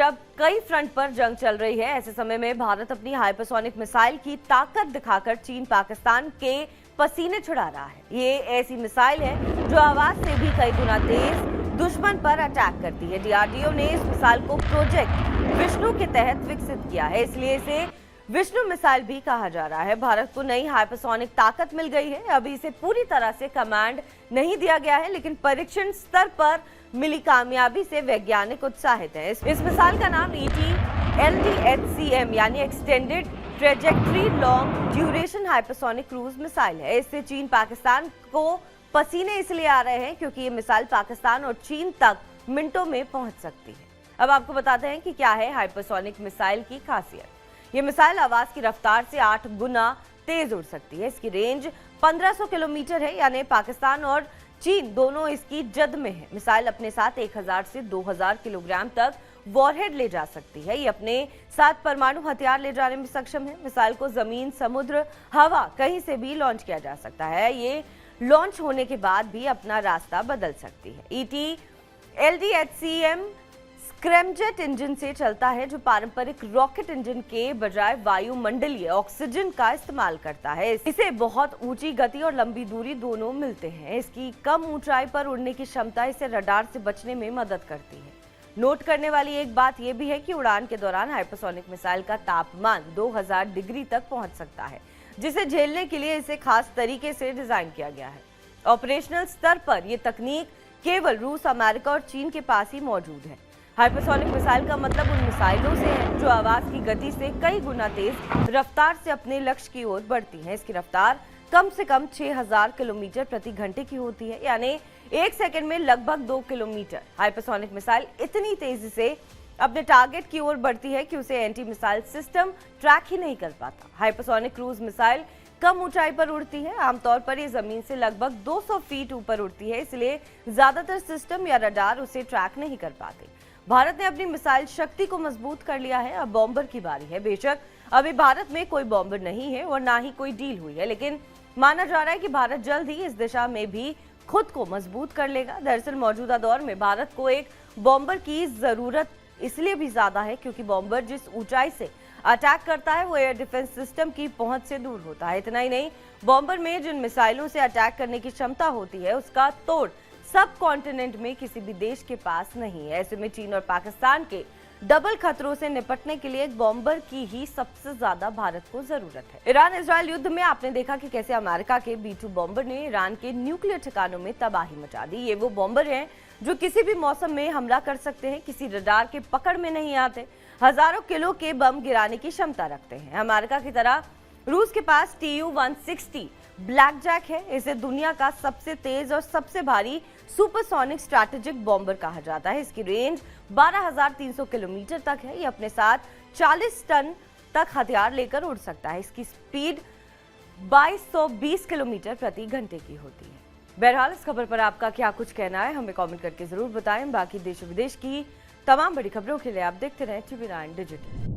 अब कई फ्रंट पर जंग चल रही है। ऐसे समय में भारत अपनी हाइपरसोनिक मिसाइल की ताकत दिखाकर चीन पाकिस्तान के पसीने छुड़ा रहा है। ये ऐसी मिसाइल है जो आवाज से भी कई गुना तेज दुश्मन पर अटैक करती है। डीआरडीओ ने इस मिसाइल को प्रोजेक्ट विष्णु के तहत विकसित किया है, इसलिए इसे विष्णु मिसाइल भी कहा जा रहा है। भारत को नई हाइपरसोनिक ताकत मिल गई है। अभी इसे पूरी तरह से कमांड नहीं दिया गया है, लेकिन परीक्षण स्तर पर मिली कामयाबी से वैज्ञानिक उत्साहित है। इस मिसाइल का नाम ET-LDHCM यानी extended trajectory long duration hypersonic cruise missile है। इससे चीन पाकिस्तान को पसीने इसलिए आ रहे हैं क्योंकि ये मिसाइल पाकिस्तान और चीन तक मिनटों में पहुंच सकती है। अब आपको बताते हैं कि क्या है हाइपरसोनिक मिसाइल की खासियत। ये मिसाइल आवाज की रफ्तार से 8 गुना तेज उड़ सकती है। इसकी रेंज 1500 किलोमीटर है, यानी पाकिस्तान और चीन दोनों इसकी जद में है। मिसाइल अपने साथ 1000 से 2000 किलोग्राम तक वॉरहेड ले जा सकती है। ये अपने साथ परमाणु हथियार ले जाने में सक्षम है। मिसाइल को जमीन, समुद्र, हवा कहीं से भी लॉन्च किया जा सकता है। ये लॉन्च होने के बाद भी अपना रास्ता बदल सकती है। ET-LDHCM स्क्रैमजेट इंजन से चलता है, जो पारंपरिक रॉकेट इंजन के बजाय वायुमंडलीय ऑक्सीजन का इस्तेमाल करता है। इसे बहुत ऊंची गति और लंबी दूरी दोनों मिलते हैं। इसकी कम ऊंचाई पर उड़ने की क्षमता इसे रडार से बचने में मदद करती है। नोट करने वाली एक बात यह भी है कि उड़ान के दौरान हाइपरसोनिक मिसाइल का तापमान 2000 डिग्री तक पहुंच सकता है, जिसे झेलने के लिए इसे खास तरीके से डिजाइन किया गया है। ऑपरेशनल स्तर पर यह तकनीक केवल रूस, अमेरिका और चीन के पास ही मौजूद है। हाइपरसोनिक मिसाइल का मतलब उन मिसाइलों से है जो आवाज की गति से कई गुना तेज रफ्तार से अपने लक्ष्य की ओर बढ़ती हैं। इसकी रफ्तार कम से कम 6000 किलोमीटर प्रति घंटे की होती है, यानी 1 सेकंड में लगभग 2 किलोमीटर। हाइपरसोनिक मिसाइल इतनी तेजी से अपने टारगेट की ओर बढ़ती है कि उसे एंटी मिसाइल सिस्टम ट्रैक ही नहीं कर पाता। हाइपरसोनिक क्रूज मिसाइल कम ऊंचाई पर उड़ती है। आमतौर पर ये जमीन से लगभग 200 फीट ऊपर उड़ती है, इसलिए ज्यादातर सिस्टम या रडार उसे ट्रैक नहीं कर पाते। भारत ने अपनी मिसाइल शक्ति को मजबूत कर लिया है। अब बॉम्बर की बारी है। बेशक अभी भारत में कोई बॉम्बर नहीं है और ना ही कोई डील हुई है, लेकिन माना जा रहा है कि भारत जल्द ही इस दिशा में भी खुद को मजबूत कर लेगा। दरअसल मौजूदा दौर में भारत को एक बॉम्बर की जरूरत इसलिए भी ज्यादा है क्योंकि बॉम्बर जिस ऊंचाई से अटैक करता है वो एयर डिफेंस सिस्टम की पहुंच से दूर होता है। इतना ही नहीं, बॉम्बर में जिन मिसाइलों से अटैक करने की क्षमता होती है उसका तोड़ सब कॉन्टिनेंट में किसी भी देश के पास नहीं है। ऐसे में चीन और पाकिस्तान के डबल खतरों से निपटने के लिए एक बॉम्बर की ही सबसे ज्यादा भारत को जरूरत है। ईरान इजरायल युद्ध में आपने देखा कि कैसे अमेरिका के B-2 बॉम्बर ने ईरान के न्यूक्लियर ठिकानों में तबाही मचा दी। ये वो बॉम्बर हैं जो किसी भी मौसम में हमला कर सकते हैं, किसी रडार के पकड़ में नहीं आते, हजारों किलो के बम गिराने की क्षमता रखते हैं। अमेरिका की तरह रूस के पास Tu-160 ब्लैक जैक है। इसे दुनिया का सबसे तेज और सबसे भारी सुपरसोनिक स्ट्रैटेजिक बॉम्बर कहा जाता है। इसकी रेंज 12300 किलोमीटर तक है। ये अपने साथ 40 टन तक हथियार लेकर उड़ सकता है। इसकी स्पीड 2220 किलोमीटर प्रति घंटे की होती है। बहरहाल इस खबर पर आपका क्या कुछ कहना है, हमें कमेंट करके जरूर बताएं। बाकी देश विदेश की तमाम बड़ी खबरों के लिए आप देखते रहें TV9 डिजिटल।